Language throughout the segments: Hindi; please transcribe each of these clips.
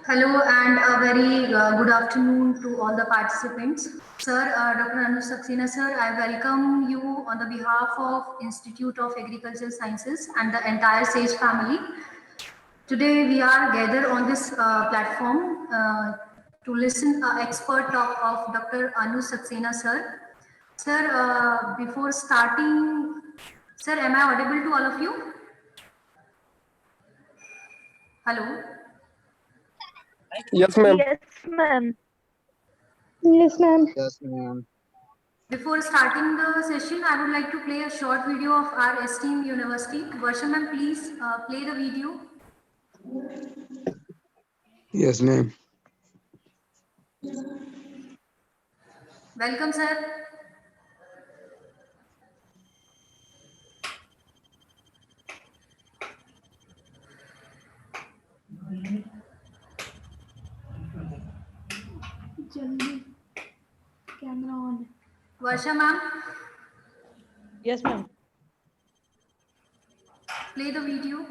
Hello and a very good afternoon to all the participants. Sir, Dr. Anuj Saxena, sir, I welcome you on the behalf of Institute of Agricultural Sciences and the entire SAGE family. Today we are gathered on this platform to listen expert talk of Dr. Anuj Saxena, sir. Sir, before starting, sir, am I audible to all of you? Hello. Yes, ma'am. Yes, ma'am. Yes, ma'am. Yes, ma'am. Before starting the session, I would like to play a short video of our esteemed university. Varsha ma'am, please play the video. Yes, ma'am. Welcome, sir. Camera on. Varsha ma'am, Yes, ma'am. play the video.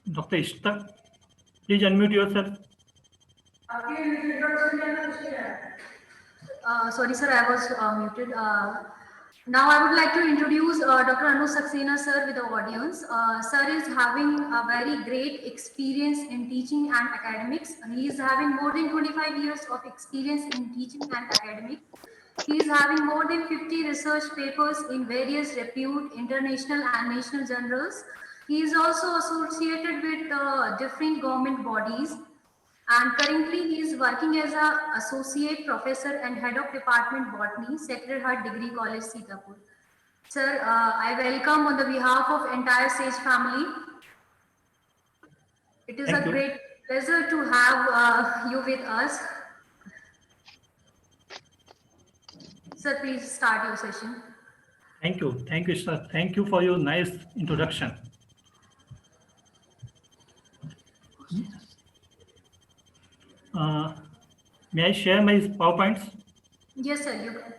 Dr. Ishta, please unmute yourself. Sorry, sir, I was muted. Now I would like to introduce Dr. Anu Saxena, sir, with the audience. Sir is having a very great experience in teaching and academics. He is having more than 25 years of experience in teaching and academics. He is having more than 50 research papers in various reputed international and national journals. He is also associated with different government bodies, and currently he is working as an associate professor and head of department botany, Sacred Heart Degree College, Sitapur. Sir, I welcome on the behalf of entire SAGE family. It is Thank a you. great pleasure to have you with us. Sir, please start your session. Thank you. Thank you, sir. Thank you for your nice introduction. May I share my PowerPoints? Yes, sir, you can.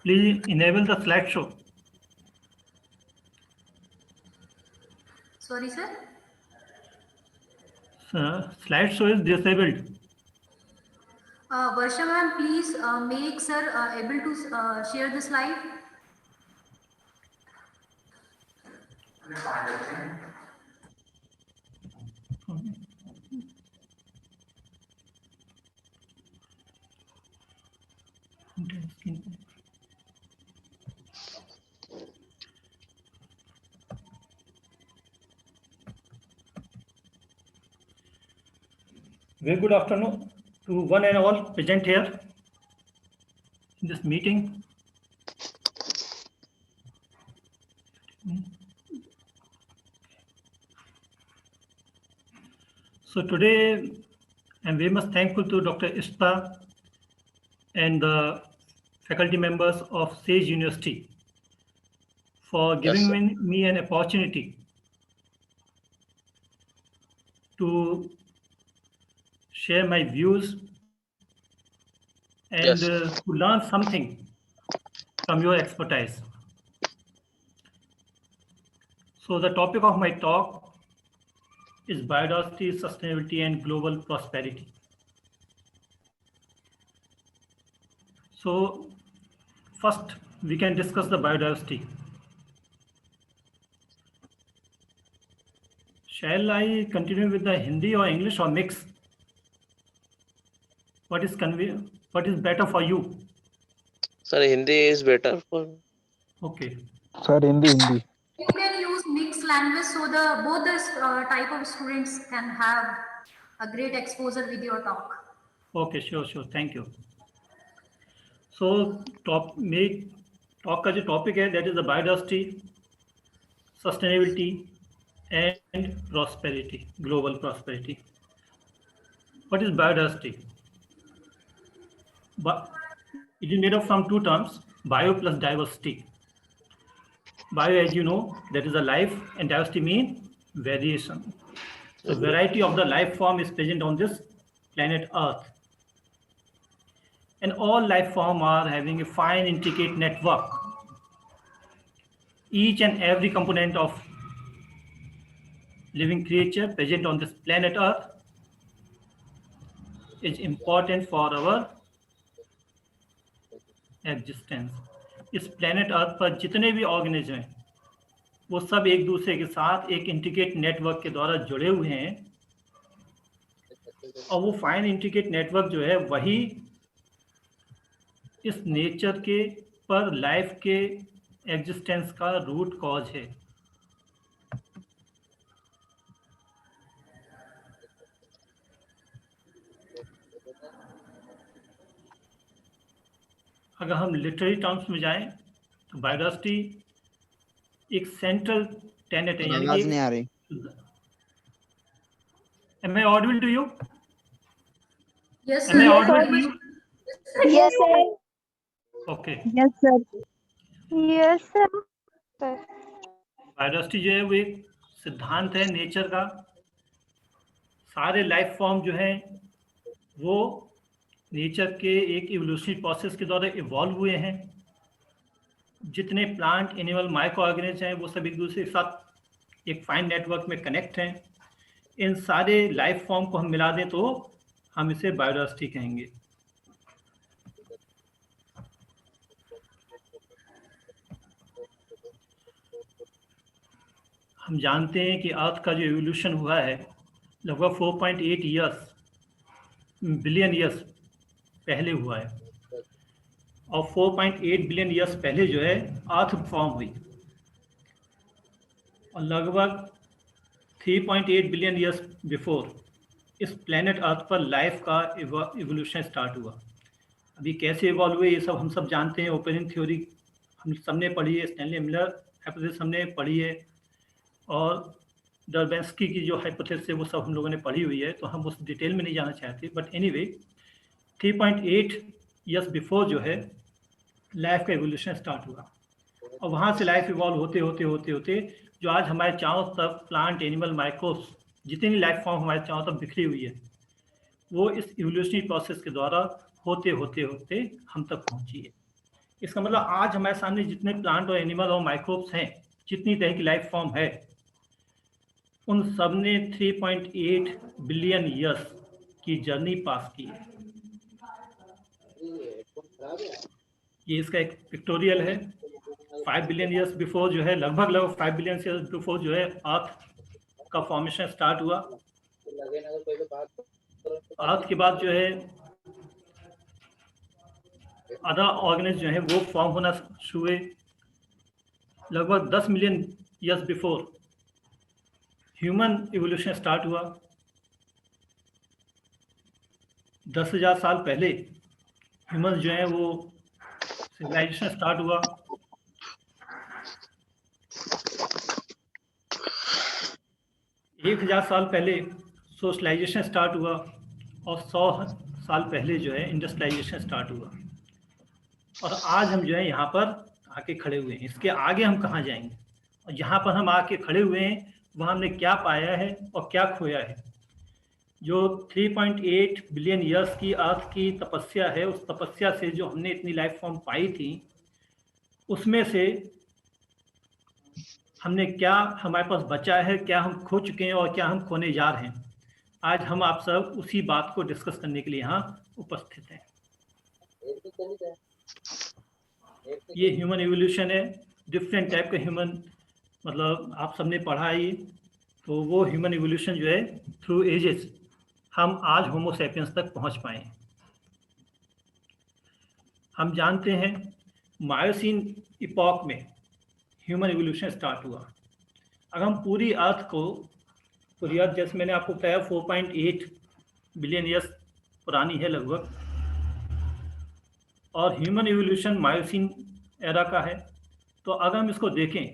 Please enable the slideshow. Sorry, sir. Slideshow is disabled. Varsha ma'am, please make sir able to share the slide. Very good afternoon to one and all present here in this meeting. So today I'm very much thankful to Dr. Ishta and the faculty members of SAGE University for giving me an opportunity to share my views and to learn something from your expertise. So the topic of my talk is biodiversity, sustainability, and global prosperity. So first, we can discuss the biodiversity. Shall I continue with the Hindi or English or mix? What is better for you? Sir, Hindi is better for. Okay. Sir, Hindi. You can use mixed language so both the type of students can have a great exposure with your talk. Okay, sure. Thank you. So talk का जो topic है, that is the biodiversity, sustainability, and prosperity, global prosperity. What is biodiversity? But it is made up from two terms, bio plus diversity. Bio, as you know, that is a life, and diversity means variation. So variety of the life form is present on this planet Earth. And all life forms are having a fine intricate network. Each and every component of living creature present on this planet Earth is important for our existence. इस planet Earth पर जितने भी organism हैं, वो सब एक दूसरे के साथ एक इंट्रिकेट नेटवर्क के द्वारा जुड़े हुए हैं, और वो फाइन इंट्रिकेट नेटवर्क जो है वही इस नेचर के पर लाइफ के एग्जिस्टेंस का रूट कॉज है. अगर हम लिटरेरी टर्म्स में जाएं तो बायोडाइवर्सिटी एक सेंट्रल टेनेट है, यानी आवाज नहीं आ कि रही। am I audible to you? Yes, Am I sir. audible to you? Yes, sir. Okay. Yes, sir. Yes, sir. Biodiversity जो है वो एक सिद्धांत है नेचर का। सारे लाइफ फॉर्म जो हैं वो नेचर के एक इवोल्यूशनरी प्रोसेस के द्वारा इवॉल्व हुए हैं। जितने प्लांट, एनिमल, माइक्रो ऑर्गेनिज्म हैं वो सब एक दूसरे के साथ एक फाइन नेटवर्क में कनेक्ट हैं। इन सारे लाइफ फॉर्म को हम मिला दें तो हम इसे बायोडाइवर्सिटी कहेंगे। हम जानते हैं कि अर्थ का जो एवोल्यूशन हुआ है लगभग 4.8 बिलियन ईयर्स पहले हुआ है, और 4.8 बिलियन ईयर्स पहले जो है अर्थ फॉर्म हुई, और लगभग 3.8 बिलियन ईयर्स बिफोर इस प्लेनेट अर्थ पर लाइफ का इवोल्यूशन स्टार्ट हुआ। अभी कैसे इवॉल्व हुए ये सब हम सब जानते हैं। ओपनिंग थ्योरी हम सबने पढ़ी है, स्टैनली मिलर हाइपोथेसिस हमने पढ़ी है, और डर्बेंस्की की जो हाइपोथेसिस है वो सब हम लोगों ने पढ़ी हुई है, तो हम उस डिटेल में नहीं जाना चाहते। बट एनीवे 3.8 ईयर्स बिफोर जो है लाइफ का एवोल्यूशन स्टार्ट हुआ, और वहाँ से लाइफ इवॉल्व होते होते होते होते जो आज हमारे चारों तरफ प्लांट, एनिमल, माइक्रोब्स, जितनी लाइफ फॉर्म हमारे चारों तरफ बिखरी हुई है वो इस इवोल्यूशनरी प्रोसेस के द्वारा होते होते होते हम तक पहुँची है। इसका मतलब आज हमारे सामने जितने प्लांट और एनिमल और माइक्रोब्स हैं, जितनी तरह की लाइफ फॉर्म है, उन सब ने 3.8 बिलियन ईयर्स की जर्नी पास की है। ये इसका एक पिक्टोरियल है। 5 बिलियन ईयर्स बिफोर जो है, लगभग 5 बिलियन ईयर्स बिफोर जो है अर्थ का फॉर्मेशन स्टार्ट हुआ। अर्थ के बाद जो है अदर ऑर्गेनिज्म जो है वो फॉर्म होना शुरू हुए। लगभग 10 million years before human evolution start हुआ। 10,000 साल पहले ह्यूमन जो है वो सिविलाइजेशन स्टार्ट हुआ। 1,000 साल पहले सोशलाइजेशन स्टार्ट हुआ, और 100 साल पहले जो है इंडस्ट्रियलाइजेशन स्टार्ट हुआ। और आज हम जो है यहाँ पर आके खड़े हुए हैं। इसके आगे हम कहाँ जाएंगे, और यहाँ पर हम आके खड़े हुए हैं वहाँ हमने क्या पाया है और क्या खोया है। जो 3.8 बिलियन ईयर्स की अर्थ की तपस्या है, उस तपस्या से जो हमने इतनी लाइफ फॉर्म पाई थी, उसमें से हमने क्या हमारे पास बचा है, क्या हम खो चुके हैं और क्या हम खोने जा रहे हैं। आज हम आप सब उसी बात को डिस्कस करने के लिए यहाँ उपस्थित हैं। ये ह्यूमन इवोल्यूशन है। डिफरेंट टाइप का ह्यूमन, मतलब आप सबने पढ़ा ही, तो वो ह्यूमन इवोल्यूशन जो है थ्रू एजेस हम आज होमो सैपियंस तक पहुंच पाए। हम जानते हैं मायोसीन इपॉक में ह्यूमन इवोल्यूशन स्टार्ट हुआ। अगर हम पूरी अर्थ जैसे मैंने आपको बताया 4.8 बिलियन ईयर्स पुरानी है लगभग, और ह्यूमन इवोल्यूशन मायोसीन एरा का है। तो अगर हम इसको देखें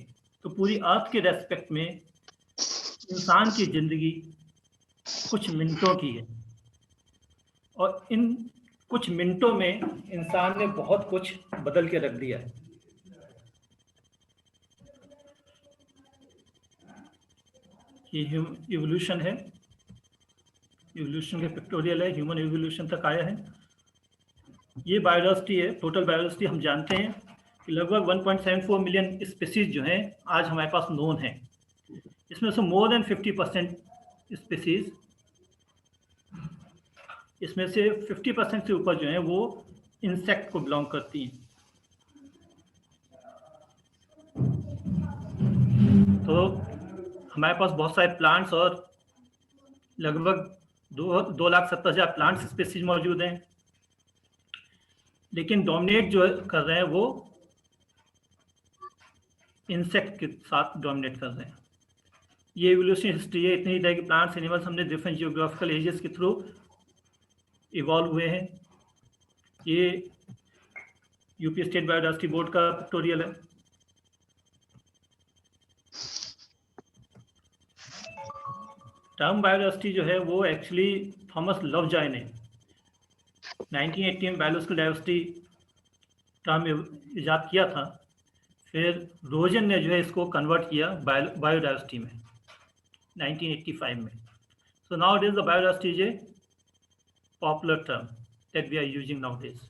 तो पूरी अर्थ के रेस्पेक्ट में इंसान की ज़िंदगी कुछ मिनटों की है, और इन कुछ मिनटों में इंसान ने बहुत कुछ बदल के रख दिया है। ये इवोल्यूशन है, इवोल्यूशन के पिक्टोरियल है, ह्यूमन इवोल्यूशन तक आया है। ये बायोडाइवर्सिटी है। टोटल बायोडाइवर्सिटी हम जानते हैं कि लगभग 1.74 मिलियन स्पीसीज जो हैं आज हमारे पास नोन हैं। इसमें से मोर देन 50% स्पीसीज, इसमें से 50% से ऊपर जो है वो इंसेक्ट को बिलोंग करती हैं। तो हमारे पास बहुत सारे प्लांट्स और लगभग 2,70,000 प्लांट्स स्पीसीज मौजूद हैं, लेकिन डोमिनेट जो कर रहे हैं वो इंसेक्ट के साथ डोमिनेट कर रहे हैं। ये एवोल्यूशन हिस्ट्री है। इतनी तरह के प्लांट्स, एनिमल्स हमने डिफरेंट जियोग्राफिकल एजेस के थ्रू इवॉल्व हुए हैं। यूपी स्टेट बायोडायवर्सिटी बोर्ड का पिक्टोरियल है। टर्म बायोडायवर्सिटी जो है वो एक्चुअली थॉमस लवजॉय ने 1980 में बायोलॉजिकल डायवर्सिटी टर्म इजाद किया था। फिर रोजन ने जो है इसको कन्वर्ट किया बायोडायवर्सिटी में 1985 में। So now it is the biodiversity is a popular term that we are using nowadays.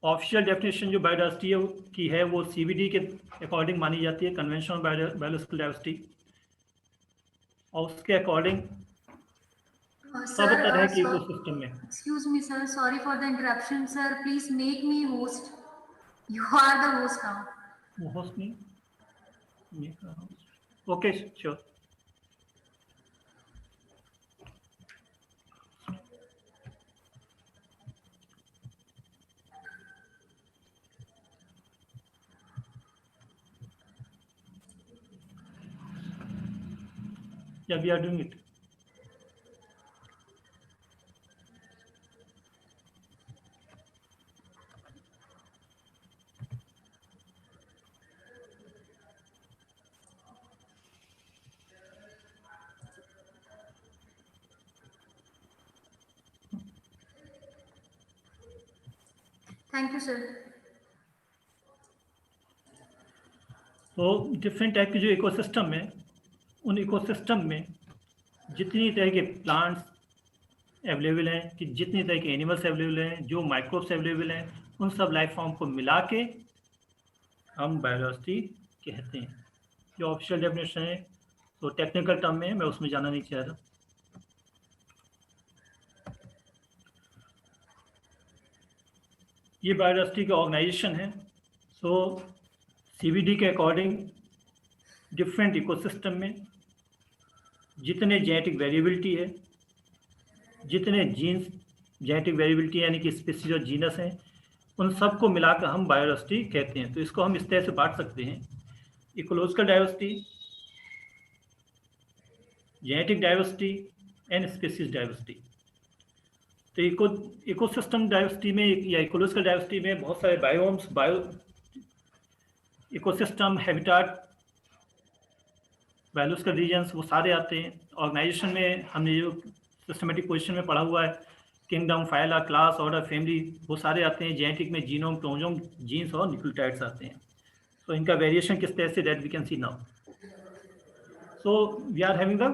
Official definition जो बायोडायवर्सिटी की है वो CBD के अकॉर्डिंग मानी जाती है, कन्वेंशन ऑफ बायोलॉजिकल डायवर्सिटी, और उसके अकॉर्डिंग सब तरह के इकोसिस्टम में। Excuse me, sir. Sorry for the interruption, sir. Please make me host. You are the host now. वो होस्ट नहीं, okay sure. Yeah, we are doing it. Thank you, sir. तो डिफरेंट टाइप के जो इकोसिस्टम है, उन इकोसिस्टम में जितनी तरह के प्लांट्स अवेलेबल हैं, कि जितनी तरह के एनिमल्स अवेलेबल हैं, जो माइक्रोब्स अवेलेबल हैं, उन सब लाइफ फॉर्म को मिला के हम बायोडायवर्सिटी कहते हैं। जो ऑफिशियल डेफिनेशन है तो टेक्निकल टर्म में है, मैं उसमें जाना नहीं चाह रहा। ये बायोडायवर्सिटी का ऑर्गेनाइजेशन है। सो CBD के अकॉर्डिंग डिफरेंट इकोसिस्टम में जितने जेनेटिक वेरिएबिलिटी है, जितने जीन्स जेनेटिक वेरिएबिलिटी यानी कि स्पीसीज और जीनस हैं, उन सबको मिलाकर हम बायोडायवर्सिटी कहते हैं। तो इसको हम इस तरह से बांट सकते हैं: ecological diversity, genetic diversity and species diversity. तो इकोसिस्टम डायवर्सिटी में या इकोलॉजिकल डायवर्सिटी में बहुत सारे biomes, ecosystem, habitat, biological regions, वो सारे आते हैं। ऑर्गेनाइजेशन में हमने जो सिस्टमेटिक पोजीशन में पढ़ा हुआ है, kingdom, phyla, class, order, family, वो सारे आते हैं। जेनेटिक में जीनोम, क्रोमोसोम, जीन्स और न्यूक्लियोटाइड्स आते हैं। सो इनका वेरिएशन किस तरह से, that we can see now. So we are having the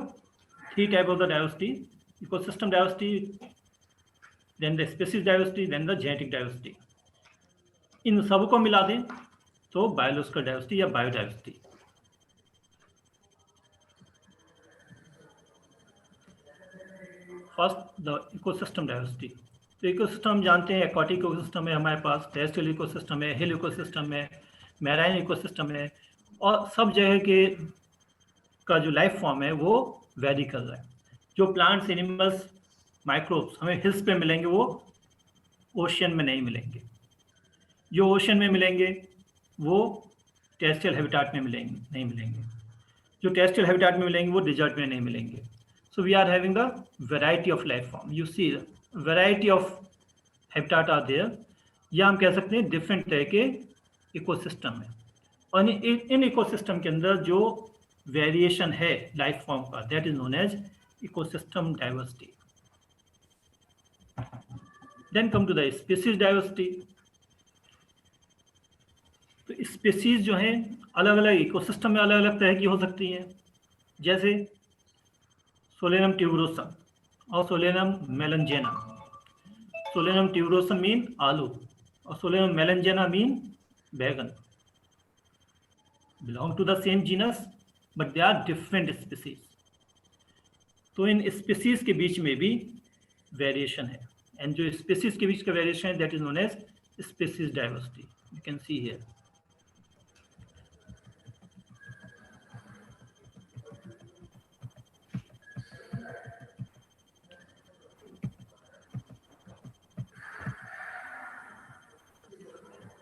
3 type of the diversity: ecosystem diversity, then the species diversity, then the genetic diversity. इन सबको मिला दें तो बायोलॉजिकल डायवर्सिटी या biodiversity. First the ecosystem diversity. तो इकोसिस्टम हम जानते हैं, एक्वाटिक इकोसिस्टम है हमारे पास, टेरेस्ट्रियल इकोसिस्टम है, हिल इकोसिस्टम है, मैराइन इकोसिस्टम है, और सब जगह के का जो लाइफ फॉर्म है वो वेरी कर रहा है। जो प्लांट्स, एनिमल्स, माइक्रोब्स हमें हिल्स पे मिलेंगे वो ओशियन में नहीं मिलेंगे। जो ओशियन में मिलेंगे वो टेरेस्ट्रियल हैबिटाट में नहीं मिलेंगे। जो टेरेस्ट्रियल हैबिटाट में मिलेंगे वो डिजर्ट में नहीं मिलेंगे। So we are having the variety of life form. You see variety of habitat are there, या हम कह सकते हैं डिफरेंट तरह के इकोसिस्टम है। और इन इकोसिस्टम के अंदर जो वेरिएशन है लाइफ फॉर्म का, that is known as ecosystem diversity. Then come to the species diversity. तो स्पीसीज जो हैं अलग अलग इकोसिस्टम में अलग अलग तरह की हो सकती हैं, जैसे सोलेनम ट्यूबरोसम और Solanum melongena. Solanum tuberosum mean आलू और सोलेनम मेलनजेना मीन बैगन। Belong to the same genus but they are different species. तो इन स्पीसीज के बीच में भी वेरिएशन है, एंड जो स्पीसीज के बीच का वेरिएशन है that is known as species diversity. You can see here.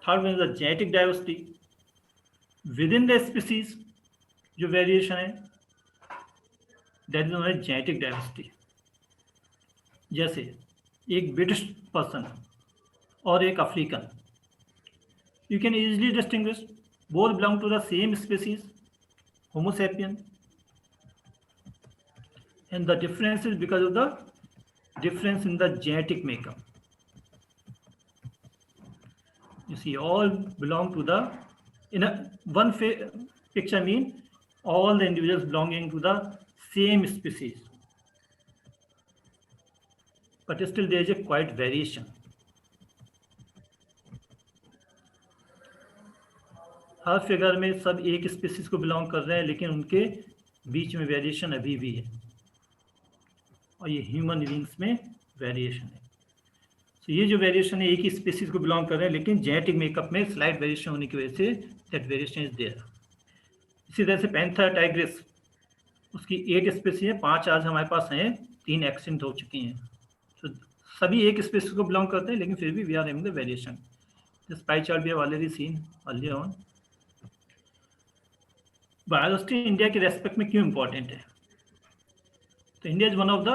Third one is the genetic diversity. Within the species जो वेरिएशन है that is known as genetic diversity. जैसे एक ब्रिटिश पर्सन और एक African, you can easily distinguish. Both belong to the same species, Homo sapien, and the difference is because of the difference in the genetic makeup. You see, all belong to the, in a one picture mean all the individuals belonging to the same species, but still there is a quite variation. Her figure में सब एक स्पीसीज को बिलोंग कर रहे हैं, लेकिन उनके बीच में वेरिएशन अभी भी है, और ये ह्यूमन बीइंग्स में वेरिएशन है। तो ये जो वेरिएशन है एक ही स्पीसीज को बिलोंग कर रहे हैं, लेकिन जेनेटिक मेकअप में स्लाइट वेरिएशन होने की वजह say that variation is there. इसी तरह से पैंथर टाइग्रिस, उसकी 8 स्पीसीज है, 5 आज हमारे पास हैं, 3 एक्सटिंक्ट हो चुकी हैं। तो सभी एक स्पीसीज को बिलोंग करते हैं, लेकिन फिर भी we are having the variation. This pie chart we have already seen earlier on. Biodiversity India के रेस्पेक्ट में क्यों इंपॉर्टेंट है? तो India is one of the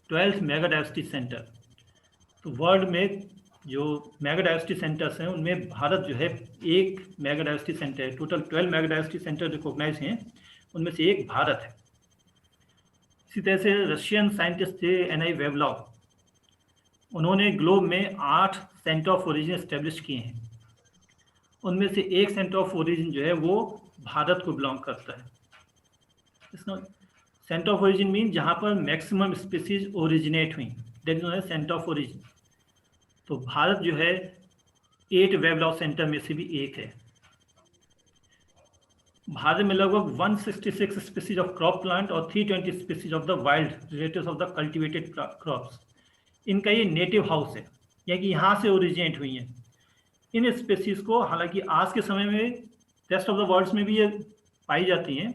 12th mega diversity centre. तो वर्ल्ड में जो मेगा डायवर्सिटी सेंटर्स हैं उनमें भारत जो है एक मेगा डायवर्सिटी सेंटर है। Total 12 mega diversity centre recognise हैं, उनमें से एक भारत है। इसी तरह से रशियन साइंटिस्ट थे एनआई वेवलॉव, उन्होंने ग्लोब में 8 सेंटर ऑफ ओरिजिन एस्टेब्लिश किए हैं। उनमें से एक सेंटर ऑफ ओरिजिन जो है वो भारत को बिलोंग करता है। इसका सेंटर ऑफ ओरिजिन मीन जहाँ पर मैक्सिमम स्पीसीज ओरिजिनेट हुई, that is known as centre of origin. तो भारत जो है 8 वेवलॉव सेंटर में से भी एक है। भारत में लगभग 166 स्पीसीज ऑफ क्रॉप प्लांट और 320 species of the wild relatives of the cultivated crops, इनका ये नेटिव हाउस है, यानी कि यहाँ से ओरिजिनेट हुई हैं। इन स्पीसीज को हालांकि आज के समय में रेस्ट ऑफ द वर्ल्ड में भी ये पाई जाती हैं,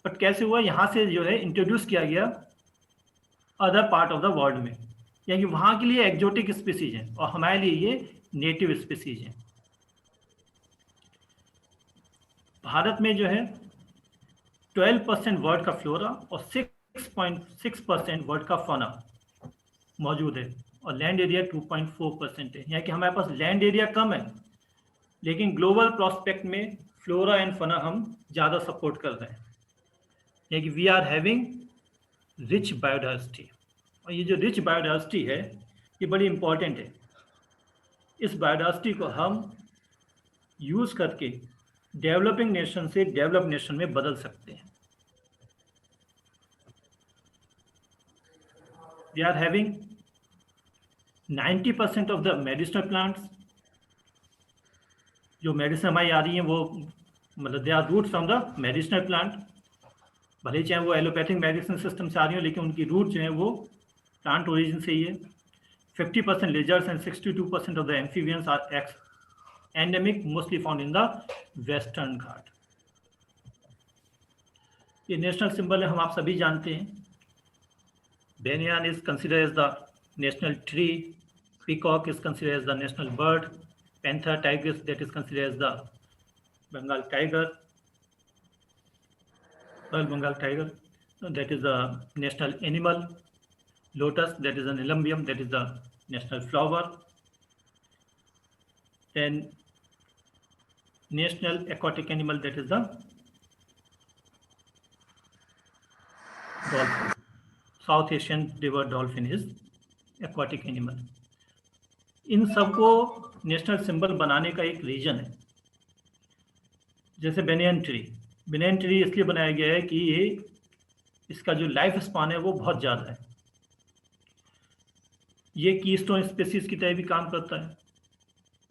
बट कैसे हुआ, यहाँ से जो है इंट्रोड्यूस किया गया other part of the world में, यानी वहाँ के लिए एक्जोटिक स्पीसीज हैं और हमारे लिए ये नेटिव स्पीसीज हैं। भारत में जो है 12% वर्ल्ड का फ्लोरा और 6.6% वर्ल्ड का फौना मौजूद है, और लैंड एरिया 2.4% है। यानी कि हमारे पास लैंड एरिया कम है, लेकिन ग्लोबल प्रोस्पेक्ट में फ्लोरा एंड फौना हम ज़्यादा सपोर्ट कर रहे हैं, यानी कि we are having rich biodiversity. और ये जो रिच बायोडायवर्सिटी है ये बड़ी इम्पॉर्टेंट है। इस बायोडायवर्सिटी को हम यूज़ करके डेवलपिंग नेशन से डेवलप नेशन में बदल सकते हैं। We are having 90% of the medicinal plants. जो मेडिसिन हमारी आ रही हैं वो मतलब they are root from the medicinal plant, भले चाहे वो एलोपैथिक मेडिसिन सिस्टम से आ रही हो, लेकिन उनकी रूट जो है वो प्लांट ओरिजिन से ही है। 50% lizards and 62% of the amphibians are endemic, mostly found in the Western Ghat. ये नेशनल सिंबल है, हम आप सभी जानते हैं। Banyan is considered as the national tree. Peacock is considered as the national bird. Panther, tigris, that is considered as the Bengal tiger. Royal Bengal tiger, that is the national animal. Lotus, that is an Nelumbium, that is the national flower. Then national aquatic animal, that is the dolphin. South Asian river dolphin is aquatic animal. इन सबको नेशनल सिंबल बनाने का एक रीजन है। जैसे बेनियन ट्री इसलिए बनाया गया है कि ये इसका जो लाइफ स्पान है वो बहुत ज़्यादा है। ये कीस्टोन स्पीसीज की तरह भी काम करता है,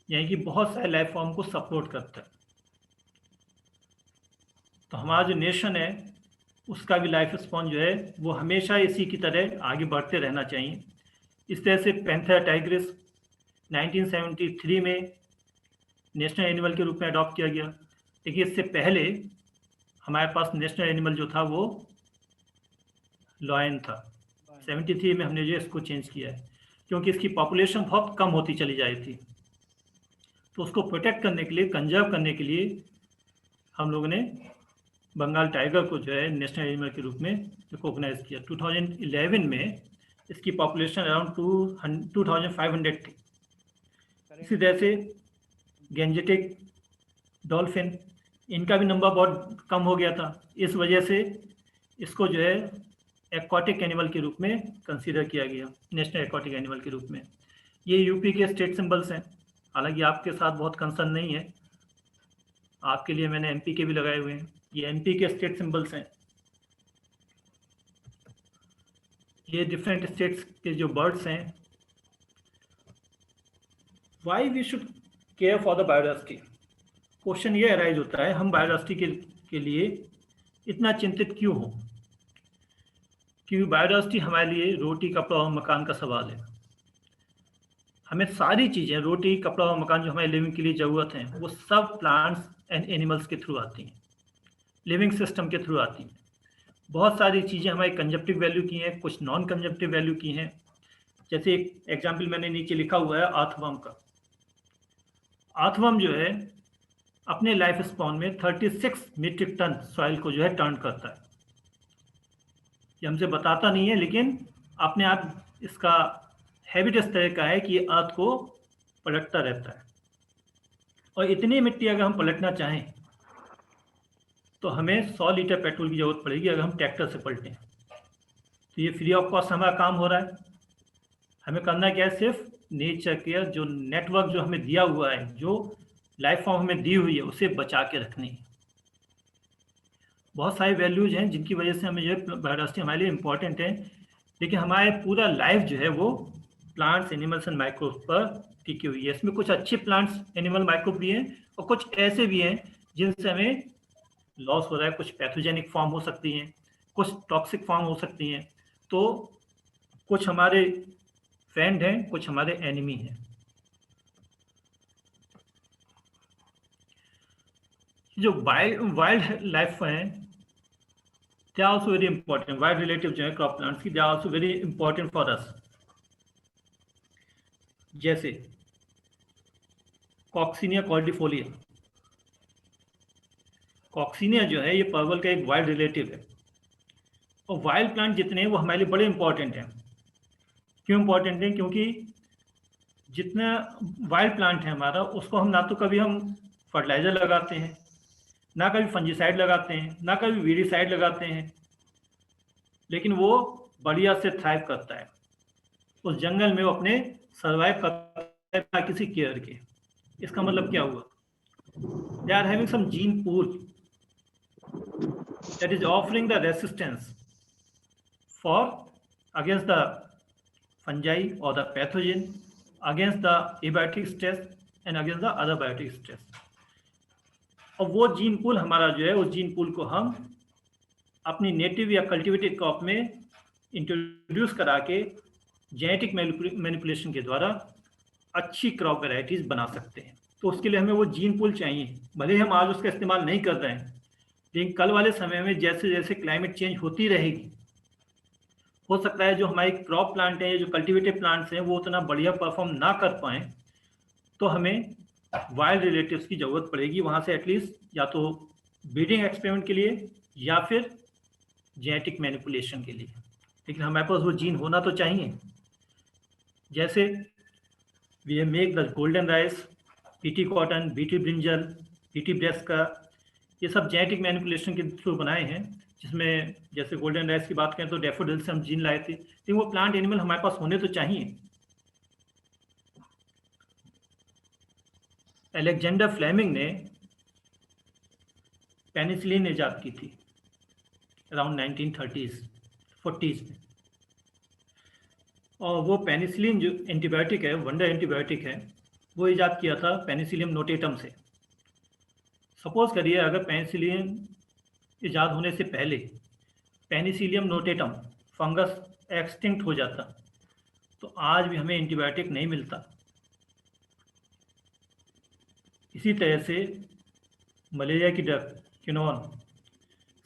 यानी कि बहुत सारे लाइफ फॉर्म को सपोर्ट करता है। तो हमारा जो नेशन है उसका भी लाइफ स्पान जो है वो हमेशा इसी की तरह आगे बढ़ते रहना चाहिए। इस तरह से पैंथर टाइग्रिस 1973 में नेशनल एनिमल के रूप में अडॉप्ट किया गया, लेकिन इससे पहले हमारे पास नेशनल एनिमल जो था वो लॉयन था। 73 में हमने जो इसको चेंज किया है, क्योंकि इसकी पॉपुलेशन बहुत कम होती चली जा रही थी। तो उसको प्रोटेक्ट करने के लिए, कंजर्व करने के लिए हम लोगों ने बंगाल टाइगर को जो है नेशनल एनिमल के रूप में रिकॉग्नाइज किया। 2011 में इसकी पॉपुलेशन अराउंड 2500 थी, इसी तरह से गेंजेटिक, डॉल्फिन, इनका भी नंबर बहुत कम हो गया था। इस वजह से इसको जो है एक्वाटिक एनिमल के रूप में कंसीडर किया गया, नेशनल एक्वाटिक एनिमल के रूप में। ये यूपी के स्टेट सिंबल्स हैं, हालांकि आपके साथ बहुत कंसर्न नहीं है, आपके लिए मैंने एमपी के भी लगाए हुए हैं। ये एमपी के स्टेट सिंबल्स हैं। ये डिफरेंट स्टेट्स के जो बर्ड्स हैं। Why we should care for the biodiversity. Question ये अराइज होता है, हम बायोडाइवर्सिटी के लिए इतना चिंतित क्यों हो? क्योंकि बायोडाइवर्सिटी हमारे लिए रोटी, कपड़ा और मकान का सवाल है। हमें सारी चीज़ें, रोटी, कपड़ा और मकान जो हमारे लिविंग के लिए ज़रूरत हैं, वो सब प्लांट्स एंड एनिमल्स के थ्रू आती हैं, लिविंग सिस्टम के थ्रू आती हैं। बहुत सारी चीज़ें हमारी कंजप्टिव वैल्यू की हैं, कुछ नॉन कंजप्टिव वैल्यू की हैं। जैसे एक एग्जाम्पल मैंने नीचे लिखा हुआ है अर्थवर्म का। अर्थवर्म जो है अपने लाइफ स्पॉन में 36 मीट्रिक टन सॉइल को जो है टर्न करता है। ये हमसे बताता नहीं है, लेकिन अपने आप इसका हैबिट इस तरह का है कि ये अर्थ को पलटता रहता है। और इतनी मिट्टी अगर हम पलटना चाहें तो हमें 100 लीटर पेट्रोल की ज़रूरत पड़ेगी अगर हम ट्रैक्टर से पलटें। तो ये फ्री ऑफ कॉस्ट हमारा काम हो रहा है। हमें करना क्या है, सिर्फ नेचर के जो नेटवर्क जो हमें दिया हुआ है, जो लाइफ फॉर्म हमें दी हुई है, उसे बचा के रखनी है। बहुत सारी वैल्यूज हैं जिनकी वजह से हमें जो है बायोडाइवर्सिटी हमारे लिए इम्पॉर्टेंट है, लेकिन हमारे पूरा लाइफ जो है वो प्लांट्स, एनिमल्स एंड माइक्रोब्स पर टिकी हुई है। इसमें कुछ अच्छे प्लांट्स, एनिमल, माइक्रोब भी हैं और कुछ ऐसे भी हैं जिनसे हमें लॉस हो रहा है। कुछ पैथोजेनिक फॉर्म हो सकती हैं, कुछ टॉक्सिक फॉर्म हो सकती हैं। तो कुछ हमारे फ्रेंड हैं, कुछ हमारे एनिमी हैं। जो वाइल्ड लाइफ हैं, they are also very important. Wild relative जो है क्रॉप प्लांट्स की, they are also very important for us. जैसे कॉक्सीनिया कॉर्डिफोलिया। कॉक्सीनिया जो है ये परवल का एक वाइल्ड रिलेटिव है। और वाइल्ड प्लांट जितने हैं वो हमारे लिए बड़े इंपॉर्टेंट हैं। क्यों इंपॉर्टेंट हैं? क्योंकि जितना वाइल्ड प्लांट है हमारा, उसको हम ना तो कभी हम फर्टिलाइजर लगाते हैं, ना कभी फंजीसाइड लगाते हैं, ना कभी वीडीसाइड लगाते हैं, लेकिन वो बढ़िया से थ्राइव करता है। उस जंगल में वो अपने सर्वाइव करता है बिना किसी केयर के। इसका मतलब क्या हुआ? They are having some gene pool that is offering the resistance for against the fungi or the pathogen, against the abiotic stress and against the other biotic stress. और वो जीन पूल हमारा जो है, उस जीन पूल को हम अपनी नेटिव या कल्टिवेटेड क्रॉप में इंट्रोड्यूस करा के जेनेटिक मैनिपुलेशन के द्वारा अच्छी क्रॉप वेराइटीज बना सकते हैं। तो उसके लिए हमें वो जीन पूल चाहिए। भले हम आज उसका इस्तेमाल नहीं कर रहे हैं, लेकिन कल वाले समय में जैसे जैसे क्लाइमेट चेंज होती रहेगी, हो सकता है जो हमारी क्रॉप प्लांट हैं, जो कल्टिवेटेड प्लांट्स हैं, वो उतना बढ़िया परफॉर्म ना कर पाएँ, तो हमें वाइल्ड रिलेटिव्स की ज़रूरत पड़ेगी वहाँ से, एटलीस्ट या तो ब्रीडिंग एक्सपेरिमेंट के लिए या फिर जेनेटिक मैनिपुलेशन के लिए। लेकिन हमारे पास वो जीन होना तो चाहिए। जैसे we make the golden rice, BT cotton, BT brinjal, BT brassica, ये सब जेनेटिक मैनिपुलेशन के थ्रू बनाए हैं। जिसमें जैसे गोल्डन राइस की बात करें तो डैफोडिल से हम जीन लाए थे, लेकिन वो प्लांट एनिमल हमारे पास होने तो चाहिए। अलेक्जेंडर फ्लेमिंग ने पेनिसिलिन ईजाद की थी अराउंड 1930s 40s में। और वो पेनिसिलिन जो एंटीबायोटिक है, वंडर एंटीबायोटिक है, वो ईजाद किया था पेनिसिलियम नोटेटम से। सपोज करिए अगर पेनिसिलिन ईजाद होने से पहले पेनिसिलियम नोटेटम फंगस एक्सटिंक्ट हो जाता, तो आज भी हमें एंटीबायोटिक नहीं मिलता। इसी तरह से मलेरिया की ड्रग किनोन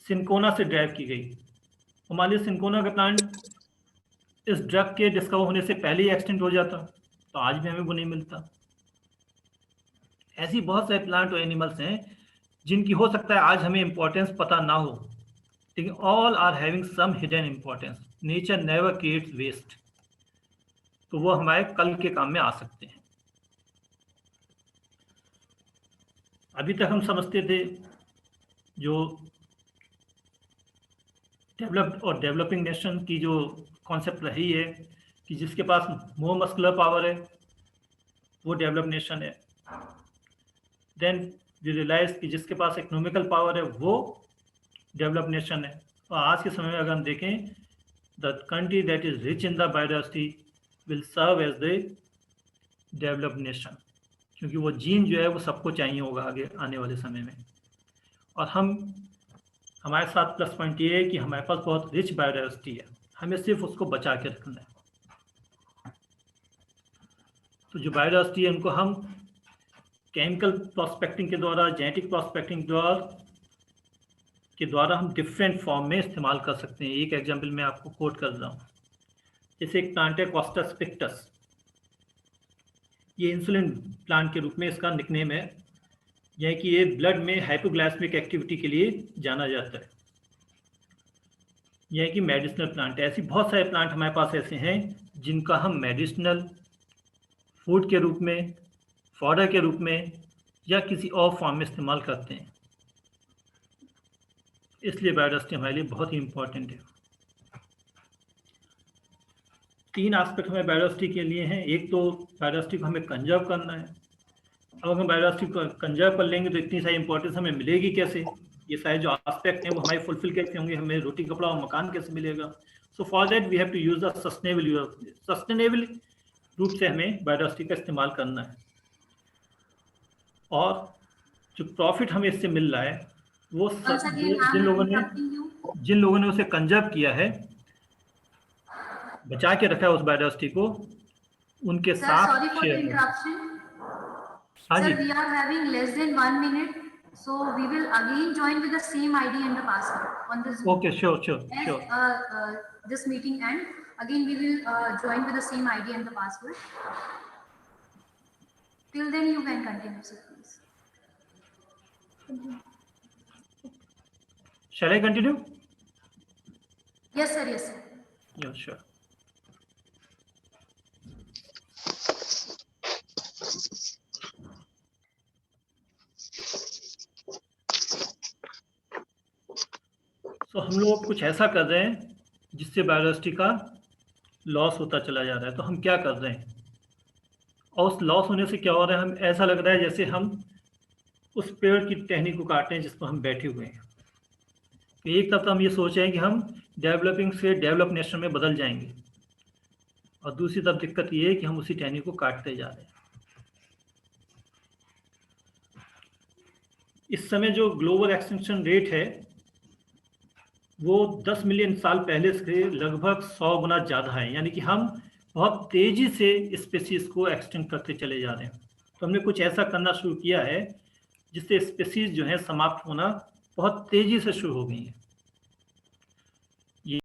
सिंकोना से ड्राइव की गई। हमारे लिए सिंकोना का प्लांट इस ड्रग के डिस्कवर होने से पहले ही एक्सटिंक्ट हो जाता, तो आज भी हमें वो नहीं मिलता। ऐसी बहुत सारे प्लांट और एनिमल्स हैं जिनकी हो सकता है आज हमें इम्पोर्टेंस पता ना हो, लेकिन all are having some hidden importance. Nature never creates waste, तो वो हमारे कल के काम में आ सकते हैं। अभी तक हम समझते थे जो डेवलप्ड और डेवलपिंग नेशन की जो कॉन्सेप्ट रही है कि जिसके पास मोर मस्कुलर पावर है वो डेवलप नेशन है। देन वी रियलाइज कि जिसके पास इकोनॉमिकल पावर है वो डेवलप नेशन है। और आज के समय में अगर हम देखें, the country that is rich in the biodiversity will serve as the develop nation, क्योंकि वो जीन जो है वो सबको चाहिए होगा आगे आने वाले समय में। और हमारे साथ प्लस पॉइंट ये है कि हमारे पास बहुत रिच बायोडाइवर्सिटी है, हमें सिर्फ उसको बचा के रखना है। तो जो बायोडाइवर्सिटी है उनको हम केमिकल प्रोस्पेक्टिंग के द्वारा, जेनेटिक प्रोस्पेक्टिंग के द्वारा हम डिफरेंट फॉर्म में इस्तेमाल कर सकते हैं। एक एग्जांपल मैं आपको कोट कर रहा हूँ। जैसे एक प्लांट है कॉस्टस पिक्टस, ये इंसुलिन प्लांट के रूप में इसका निकनेम है। यह कि ये ब्लड में हाइपोग्लाइसेमिक एक्टिविटी के लिए जाना जाता है। यह कि मेडिसिनल प्लांट है। ऐसी बहुत सारे प्लांट हमारे पास ऐसे हैं जिनका हम मेडिसिनल फूड के रूप में, फॉडर के रूप में या किसी और फॉर्म में इस्तेमाल करते हैं। इसलिए बायोडाइवर्सिटी हमारे लिए बहुत ही इम्पोर्टेंट है। 3 एस्पेक्ट हमें बायोडाइवर्सिटी के लिए हैं। एक तो बायोडाइवर्सिटी को हमें कंजर्व करना है। अब अगर हम बायोडाइवर्सिटी को कंजर्व कर लेंगे तो इतनी सारी इंपॉर्टेंस हमें मिलेगी कैसे? ये सारे जो एस्पेक्ट हैं वो हमारे फुलफिल कैसे होंगे? हमें रोटी कपड़ा और मकान कैसे मिलेगा? So for that we have to use the sustainable रूप से हमें बायोडाइवर्सिटी का इस्तेमाल करना है। और जो प्रॉफिट हमें इससे मिल रहा है वो जिन लोगों ने उसे कंजर्व किया है, बचा के रखा है उस बायोडाइवर्सिटी को, उनके साथ शेयर करें। Sir, we are having less than 1 minute, so we will again join with the same ID and the password on this Zoom. Okay, sure. This meeting end, again we will join with the same ID and the password. Till then you can continue, sir, please. Shall I continue? Yes, sir. Yeah, sure. तो हम लोग कुछ ऐसा कर रहे हैं जिससे बायोडाइवर्सिटी का लॉस होता चला जा रहा है। तो हम क्या कर रहे हैं और उस लॉस होने से क्या हो रहा है? हम ऐसा लग रहा है जैसे हम उस पेड़ की टहनी को काट रहे हैं जिस पर हम बैठे हुए हैं। तो एक तरफ तो हम ये सोच रहे हैं कि हम डेवलपिंग से डेवलप नेशन में बदल जाएंगे, और दूसरी तरफ दिक्कत ये है कि हम उसी टहनी को काटते जा रहे हैं। इस समय जो ग्लोबल एक्सटिंक्शन रेट है वो 10 मिलियन साल पहले से लगभग 100 गुना ज़्यादा है। यानी कि हम बहुत तेज़ी से स्पीसीज को एक्सटिंक्ट करते चले जा रहे हैं। तो हमने कुछ ऐसा करना शुरू किया है जिससे स्पीसीज जो है समाप्त होना बहुत तेज़ी से शुरू हो गई है।